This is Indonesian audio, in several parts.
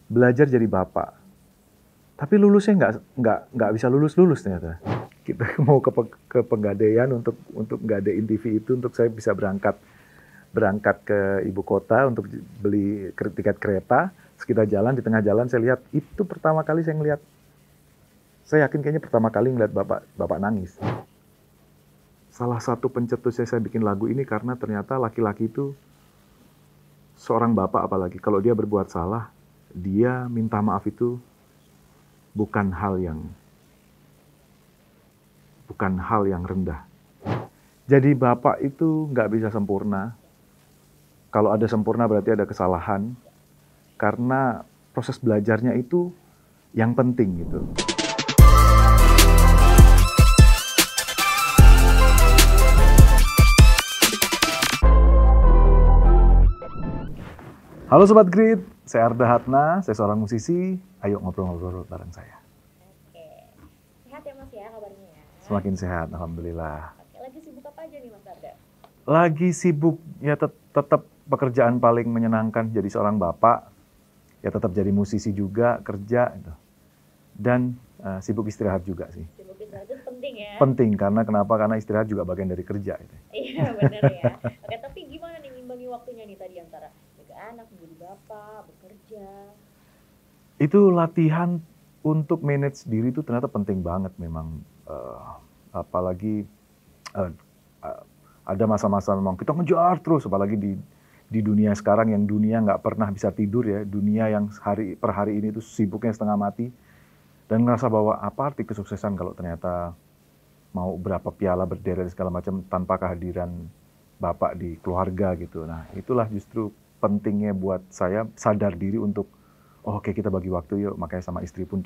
belajar jadi bapak. Tapi lulusnya nggak bisa lulus ternyata. Kita mau ke Pegadaian untuk nggadein TV itu untuk saya bisa berangkat ke ibu kota untuk beli tiket kereta. Sekitar jalan, di tengah jalan saya lihat, itu pertama kali saya ngelihat, saya yakin kayaknya pertama kali ngeliat bapak nangis. Salah satu pencetusnya saya bikin lagu ini karena ternyata laki-laki itu, seorang bapak apalagi, kalau dia berbuat salah, dia minta maaf itu bukan hal yang rendah. Jadi bapak itu nggak bisa sempurna. Kalau ada sempurna berarti ada kesalahan. Karena proses belajarnya itu yang penting gitu. Halo Sobat Grit, saya Arda Hatna, saya seorang musisi. Ayo ngobrol-ngobrol bareng saya. Oke, sehat ya Mas ya kabarnya ya? Semakin sehat, Alhamdulillah. Oke, lagi sibuk apa aja nih Mas Arda? Lagi sibuk, ya tetap pekerjaan paling menyenangkan jadi seorang bapak. Ya tetap jadi musisi juga, kerja. Gitu. Dan sibuk istirahat juga sih. Sibuk istirahat itu penting ya? Penting, karena istirahat juga bagian dari kerja. Gitu. Iya benar ya. Oke, tapi gimana nih ngimbangi waktunya nih tadi antara jaga anak, menjadi bapak, bekerja? Itu latihan untuk manage diri itu ternyata penting banget memang. Apalagi ada masa-masa memang kita ngejar terus, apalagi di dunia sekarang yang dunia nggak pernah bisa tidur ya, dunia yang per hari ini itu sibuknya setengah mati, dan ngerasa bahwa apa arti kesuksesan kalau ternyata mau berapa piala berderet segala macam tanpa kehadiran bapak di keluarga gitu. Nah itulah justru pentingnya buat saya sadar diri untuk oke, kita bagi waktu yuk, makanya sama istri pun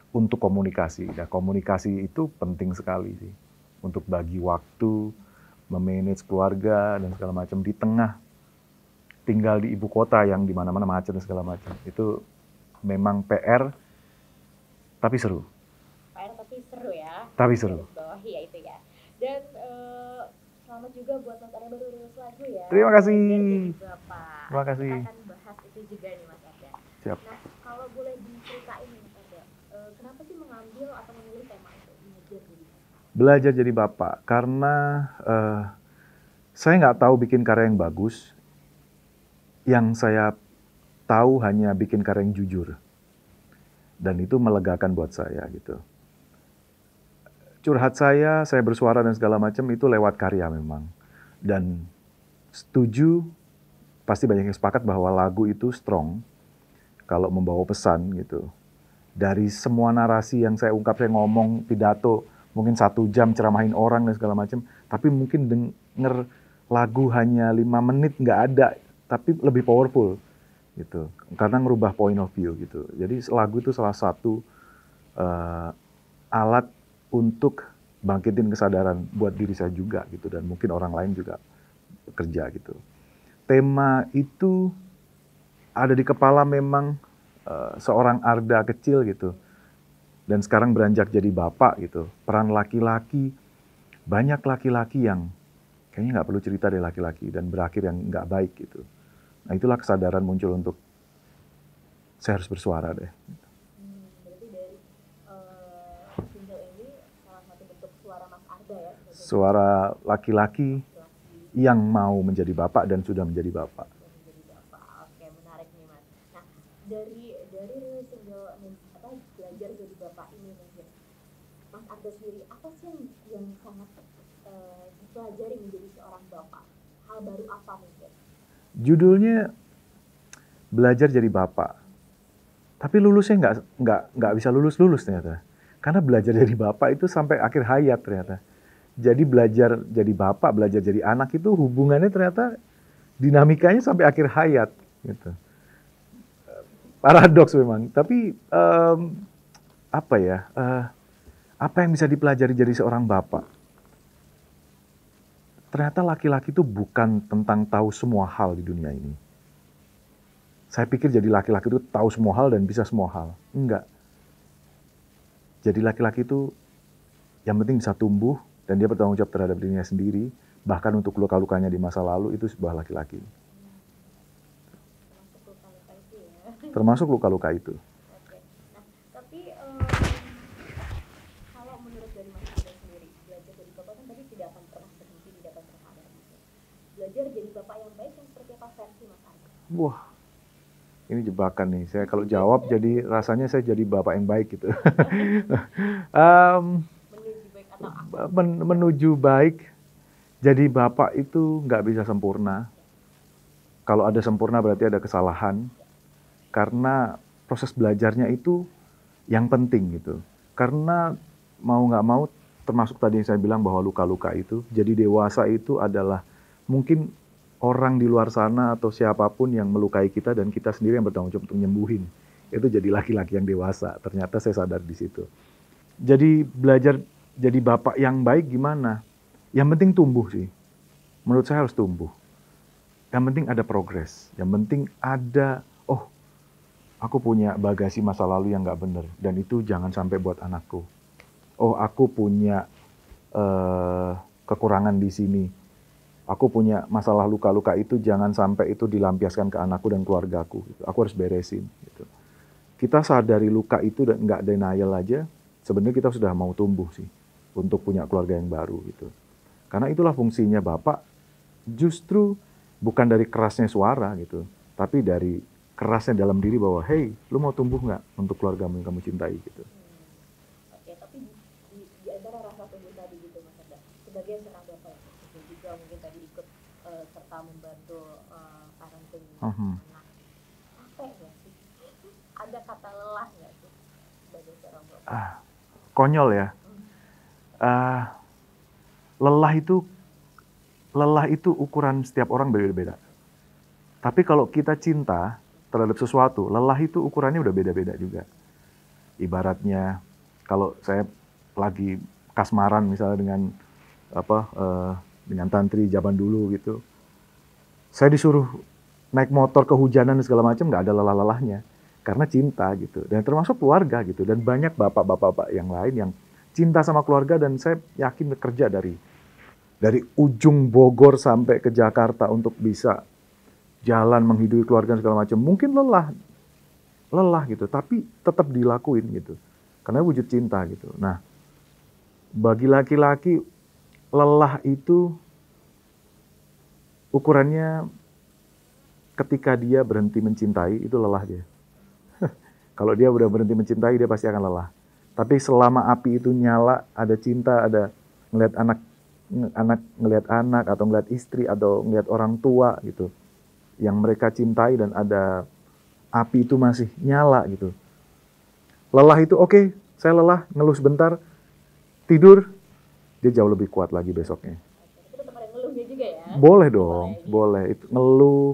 untuk komunikasi. Nah, komunikasi itu penting sekali sih untuk bagi waktu, memanage keluarga dan segala macam di tengah tinggal di ibu kota yang di mana-mana macet dan segala macam. Itu memang PR, tapi seru. PR tapi seru ya? Tapi seru. Iya itu ya. Dan selamat juga buat Mas Arda baru rilis lagu ya. Terima kasih. Terima kasih. Kita akan bahas itu juga nih Mas Arda. Siap. Nah, kalau boleh diceritain nih Mas Arda, kenapa sih mengambil atau memilih tema itu, belajar jadi bapak? Karena saya nggak tahu bikin karya yang bagus. Yang saya tahu hanya bikin karya yang jujur. Dan itu melegakan buat saya gitu. Curhat saya bersuara dan segala macam itu lewat karya memang. Dan setuju, pasti banyak yang sepakat bahwa lagu itu strong kalau membawa pesan gitu. Dari semua narasi yang saya ungkap, saya ngomong pidato, mungkin 1 jam ceramahin orang dan segala macam, tapi mungkin denger lagu hanya 5 menit nggak ada, tapi lebih powerful gitu, karena ngerubah point of view gitu. Jadi lagu itu salah satu alat untuk bangkitin kesadaran buat diri saya juga gitu, dan mungkin orang lain juga bekerja gitu. Tema itu ada di kepala memang seorang Arda kecil gitu, dan sekarang beranjak jadi bapak gitu. Peran laki-laki, banyak laki-laki yang kayaknya nggak perlu cerita deh laki-laki, dan berakhir yang nggak baik gitu. Nah itulah kesadaran muncul untuk saya harus bersuara deh. Berarti dari single ini salah satu bentuk suara Mas Arda ya? Suara laki-laki yang mau menjadi bapak dan sudah menjadi bapak. Oke, menarik nih Mas. Nah, dari single belajar jadi bapak ini mungkin Mas Arda sendiri, apa sih yang sangat dipelajari menjadi seorang bapak? Hal baru apa mungkin? Judulnya belajar jadi bapak. Tapi lulusnya nggak bisa lulus ternyata. Karena belajar jadi bapak itu sampai akhir hayat ternyata. Jadi belajar jadi bapak, belajar jadi anak itu hubungannya ternyata dinamikanya sampai akhir hayat gitu. Paradoks memang. Tapi apa yang bisa dipelajari jadi seorang bapak? Ternyata laki-laki itu bukan tentang tahu semua hal di dunia ini. Saya pikir jadi laki-laki itu tahu semua hal dan bisa semua hal. Enggak. Jadi laki-laki itu yang penting bisa tumbuh dan dia bertanggung jawab terhadap dirinya sendiri. Bahkan untuk luka-lukanya di masa lalu itu sebuah laki-laki. termasuk luka-luka itu. Oke. Nah, tapi kalau menurut dari Mas Arda sendiri, belajar jadi bapak kan tadi tidak akan pernah berhenti, tidak akan pernah ada gitu. Belajar jadi bapak yang baik yang seperti apa versi Mas Arda? Wah, ini jebakan nih. Saya kalau jawab jadi rasanya saya jadi bapak yang baik gitu. Menuju baik atau Menuju baik, jadi bapak itu nggak bisa sempurna. Kalau ada sempurna berarti ada kesalahan. Karena proses belajarnya itu yang penting gitu. Karena mau nggak mau, termasuk tadi yang saya bilang bahwa luka-luka itu, jadi dewasa itu adalah mungkin orang di luar sana atau siapapun yang melukai kita dan kita sendiri yang bertanggung jawab untuk nyembuhin. Itu jadi laki-laki yang dewasa. Ternyata saya sadar di situ. Jadi belajar jadi bapak yang baik gimana? Yang penting tumbuh sih. Menurut saya harus tumbuh. Yang penting ada progres. Yang penting ada, oh aku punya bagasi masa lalu yang nggak bener. Dan itu jangan sampai buat anakku. Oh aku punya kekurangan di sini. Aku punya masalah luka-luka itu jangan sampai itu dilampiaskan ke anakku dan keluargaku. Gitu. Aku harus beresin. Gitu. Kita sadari luka itu dan nggak denial aja, sebenarnya kita sudah mau tumbuh sih untuk punya keluarga yang baru gitu. Karena itulah fungsinya bapak, justru bukan dari kerasnya suara gitu, tapi dari kerasnya dalam diri bahwa, hey, lu mau tumbuh nggak untuk keluargamu yang kamu cintai gitu. Oke, tapi di antara rasa tumbuh tadi gitu Mas Arda, sebagai seorang bapak yang juga mungkin tadi ikut serta membantu parenting anak, capek nggak sih? Ada kata lelah nggak sih sebagai seorang bapak? Konyol ya. Lelah itu ukuran setiap orang berbeda-beda. Tapi kalau kita cinta terhadap sesuatu, lelah itu ukurannya udah beda-beda juga. Ibaratnya kalau saya lagi kasmaran misalnya dengan tantri zaman dulu gitu, saya disuruh naik motor kehujanan dan segala macam, nggak ada lelah-lelahnya karena cinta gitu. Dan termasuk keluarga gitu. Dan banyak bapak-bapak yang lain yang cinta sama keluarga dan saya yakin bekerja dari ujung Bogor sampai ke Jakarta untuk bisa jalan menghidupi keluarga dan segala macam. Mungkin lelah gitu, tapi tetap dilakuin gitu. Karena wujud cinta gitu. Nah, bagi laki-laki lelah itu ukurannya ketika dia berhenti mencintai, itu lelah dia. Kalau dia udah berhenti mencintai, dia pasti akan lelah. Tapi selama api itu nyala, ada cinta, ada ngelihat anak atau ngelihat istri atau ngelihat orang tua gitu, yang mereka cintai dan ada api itu masih nyala gitu. Lelah itu oke, saya lelah, ngeluh sebentar, tidur, dia jauh lebih kuat lagi besoknya. Tapi tetap ada ngeluhnya juga ya? Boleh dong, boleh. Itu,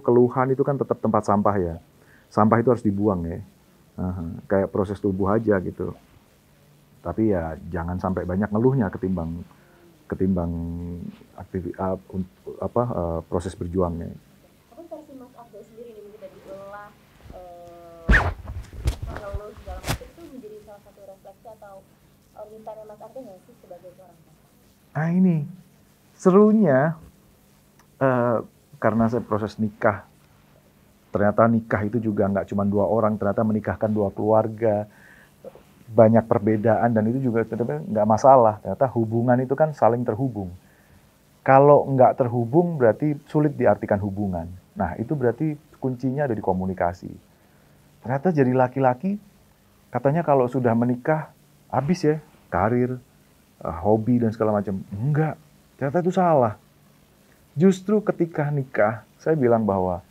keluhan itu kan tetap tempat sampah ya. Sampah itu harus dibuang ya. Kayak proses tubuh aja gitu. Tapi ya jangan sampai banyak ngeluhnya ketimbang proses berjuangnya. Tapi versi Mas Arda sendiri nih mungkin tadi lelah, mengeluh segala macam itu menjadi salah satu refleksi atau mintanya Mas Arda nggak sih sebagai seorang bapak? Ini serunya karena saya proses nikah. Ternyata nikah itu juga nggak cuma 2 orang, ternyata menikahkan 2 keluarga. Banyak perbedaan dan itu juga nggak masalah. Ternyata hubungan itu kan saling terhubung. Kalau nggak terhubung berarti sulit diartikan hubungan. Nah itu berarti kuncinya ada di komunikasi. Ternyata jadi laki-laki katanya kalau sudah menikah habis ya karir, hobi dan segala macam. Enggak, ternyata itu salah. Justru ketika nikah saya bilang bahwa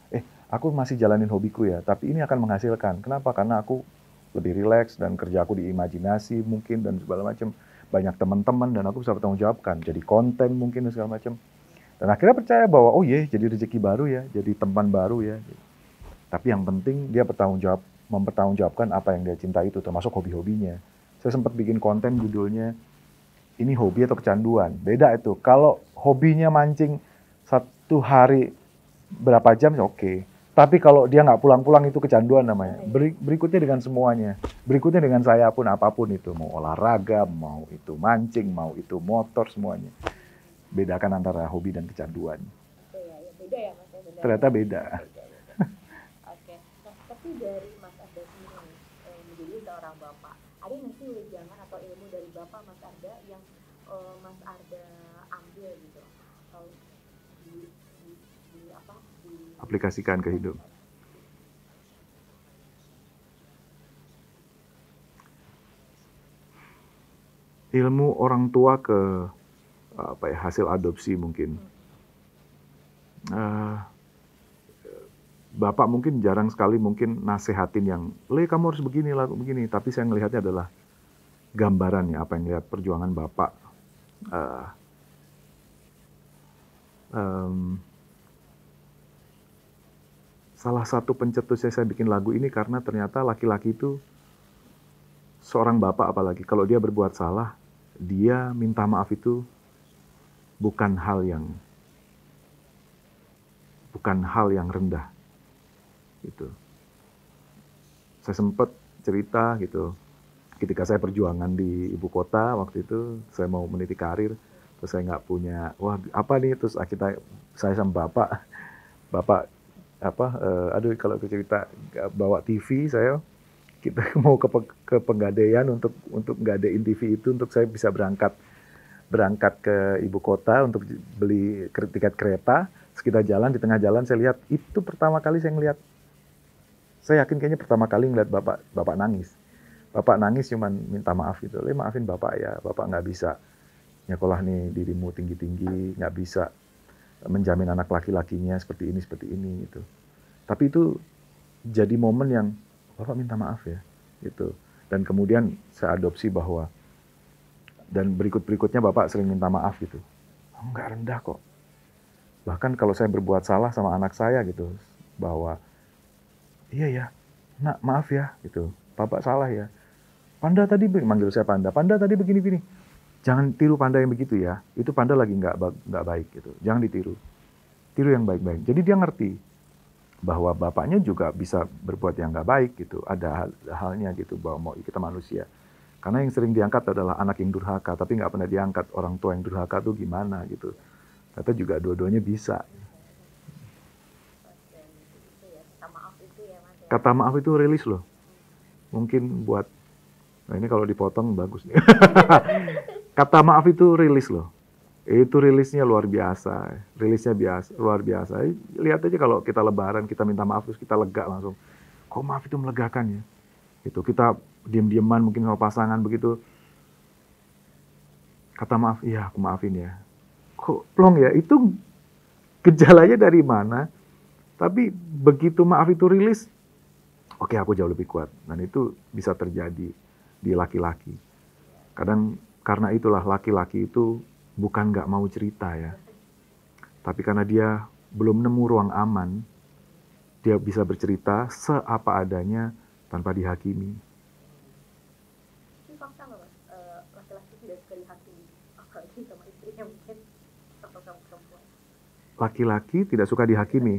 aku masih jalanin hobiku ya, tapi ini akan menghasilkan. Kenapa? Karena aku lebih rileks dan kerja aku di imajinasi mungkin dan segala macam. Banyak teman-teman dan aku bisa bertanggung jawabkan. Jadi konten mungkin dan segala macam. Dan akhirnya percaya bahwa oh iya jadi rezeki baru ya, jadi teman baru ya. Tapi yang penting dia mempertanggungjawabkan apa yang dia cinta itu, termasuk hobi-hobinya. Saya sempat bikin konten judulnya, ini hobi atau kecanduan. Beda itu. Kalau hobinya mancing 1 hari berapa jam ya oke. Tapi kalau dia nggak pulang-pulang itu kecanduan namanya. Berikutnya dengan semuanya. Berikutnya dengan saya pun apapun itu. Mau olahraga, mau itu mancing, mau itu motor, semuanya. Bedakan antara hobi dan kecanduan. Ya, beda ya Mas ya? Ternyata beda. Oke. Nah, tapi dari Mas Arda sendiri nih, menjadi seorang bapak, ada nggak sih wejangan atau ilmu dari bapak Mas Arda yang Mas Arda ambil gitu, atau di, di apa di Aplikasikan ke hidup. Ilmu orang tua ke apa ya, hasil adopsi mungkin. Bapak mungkin jarang sekali mungkin nasehatin yang, kamu harus begini, laku begini. Tapi saya melihatnya adalah gambaran ya, apa yang lihat perjuangan Bapak. Salah satu pencetusnya saya bikin lagu ini karena ternyata laki-laki itu, seorang bapak apalagi, kalau dia berbuat salah, dia minta maaf itu bukan hal yang rendah. Gitu. Saya sempat cerita gitu, ketika saya perjuangan di ibu kota waktu itu, saya mau meniti karir, terus saya nggak punya, wah apa nih, terus akhirnya saya sama bapak aduh kalau aku cerita, bawa TV saya, kita mau ke Pegadaian untuk nggadein TV itu untuk saya bisa berangkat ke ibu kota untuk beli tiket kereta. Terus kita jalan, di tengah jalan saya lihat, itu pertama kali saya ngelihat, saya yakin kayaknya pertama kali ngeliat bapak nangis. Bapak nangis cuman minta maaf gitu. Maafin bapak ya, bapak nggak bisa nyekolah nih dirimu tinggi-tinggi, nggak bisa menjamin anak laki-lakinya seperti ini gitu. Tapi itu jadi momen yang bapak minta maaf ya, gitu. Dan kemudian saya adopsi bahwa, dan berikutnya bapak sering minta maaf gitu. Nggak rendah kok. Bahkan kalau saya berbuat salah sama anak saya gitu, bahwa iya ya, nak maaf ya, gitu. Bapak salah ya. Panda tadi, manggil saya Panda. Panda tadi begini-begini. Jangan tiru Panda yang begitu ya. Itu Panda lagi nggak baik gitu. Jangan ditiru. Tiru yang baik-baik. Jadi dia ngerti bahwa bapaknya juga bisa berbuat yang nggak baik gitu. Ada halnya gitu bahwa kita manusia. Karena yang sering diangkat adalah anak yang durhaka, tapi nggak pernah diangkat orang tua yang durhaka tuh gimana gitu. Ternyata juga dua-duanya bisa. Kata maaf itu rilis loh. Mungkin buat, nah ini kalau dipotong bagus nih. Kata maaf itu rilis loh. Itu rilisnya luar biasa. Rilisnya luar biasa. Lihat aja kalau kita lebaran, kita minta maaf terus kita lega langsung. Kok maaf itu melegakan ya? Itu kita diam-diaman mungkin sama pasangan begitu. Kata maaf, iya aku maafin ya. Kok plong ya? Itu gejalanya dari mana? Tapi begitu maaf itu rilis, oke, aku jauh lebih kuat. Dan itu bisa terjadi di laki-laki. Kadang karena itulah laki-laki itu bukan nggak mau cerita ya. Tapi karena dia belum nemu ruang aman, dia bisa bercerita seapa adanya tanpa dihakimi. Ini fakta nggak, Mas? Laki-laki tidak suka dihakimi, apalagi sama istrinya mungkin, atau sama perempuan. Laki-laki tidak suka dihakimi.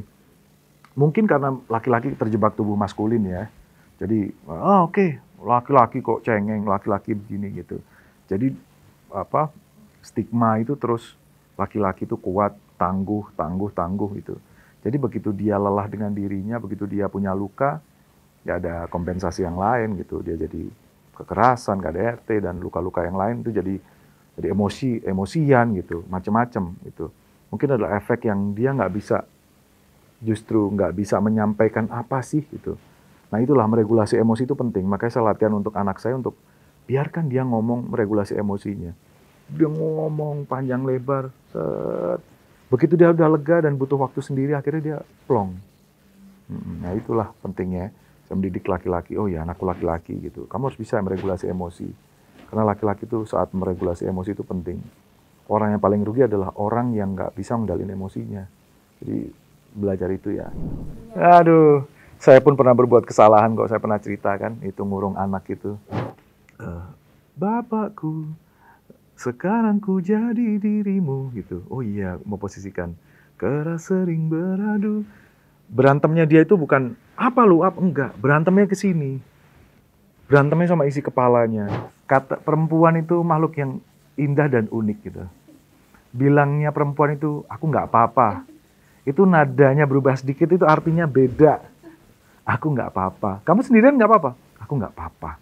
Mungkin karena laki-laki terjebak tubuh maskulin ya. Jadi, oke, laki-laki kok cengeng, laki-laki begini gitu. Jadi stigma itu terus laki-laki itu kuat, tangguh gitu. Jadi begitu dia lelah dengan dirinya, begitu dia punya luka, ya ada kompensasi yang lain gitu. Dia jadi kekerasan, KDRT dan luka-luka yang lain itu jadi emosian gitu, macam-macam gitu. Mungkin adalah efek yang dia justru nggak bisa menyampaikan apa sih gitu. Nah itulah meregulasi emosi itu penting. Makanya saya latihan untuk anak saya untuk biarkan dia ngomong meregulasi emosinya. Dia ngomong panjang lebar, begitu dia udah lega dan butuh waktu sendiri, akhirnya dia plong. Nah itulah pentingnya saya mendidik laki-laki. Oh ya, anakku laki-laki gitu. Kamu harus bisa meregulasi emosi. Karena laki-laki itu saat meregulasi emosi itu penting. Orang yang paling rugi adalah orang yang nggak bisa mengendalikan emosinya. Jadi belajar itu ya. Aduh, saya pun pernah berbuat kesalahan kok. Saya pernah ceritakan itu ngurung anak itu. Bapakku, sekarang ku jadi dirimu gitu. Oh iya, mau posisikan. Keras sering beradu. Berantemnya dia itu bukan apa lu, enggak. Berantemnya ke sini. Berantemnya sama isi kepalanya. Kata perempuan itu makhluk yang indah dan unik gitu. Bilangnya perempuan itu, aku nggak apa-apa. Itu nadanya berubah sedikit itu artinya beda. Aku nggak apa-apa. Kamu sendirian nggak apa-apa? Aku nggak apa-apa.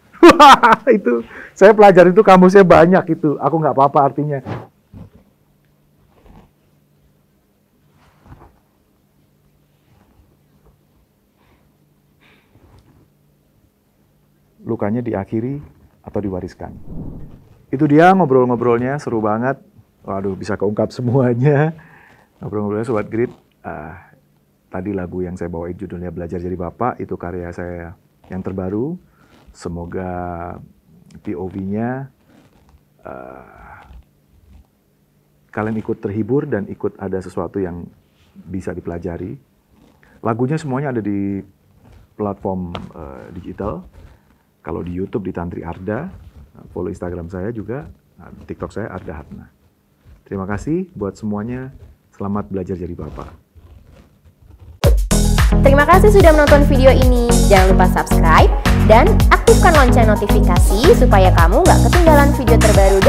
Itu saya pelajari itu kamusnya banyak itu. Aku nggak apa-apa artinya. Lukanya diakhiri atau diwariskan. Itu dia ngobrol-ngobrolnya, seru banget. Waduh, bisa keungkap semuanya. Ngobrol-ngobrolnya Sobat Grit. Tadi lagu yang saya bawain judulnya Belajar Jadi Bapak, itu karya saya yang terbaru. Semoga POV-nya kalian ikut terhibur dan ikut ada sesuatu yang bisa dipelajari. Lagunya semuanya ada di platform digital. Kalau di YouTube di Tantri Arda, follow Instagram saya juga, TikTok saya Arda Hatna. Terima kasih buat semuanya. Selamat belajar jadi Bapak. Terima kasih sudah menonton video ini. Jangan lupa subscribe dan aktifkan lonceng notifikasi supaya kamu nggak ketinggalan video terbaru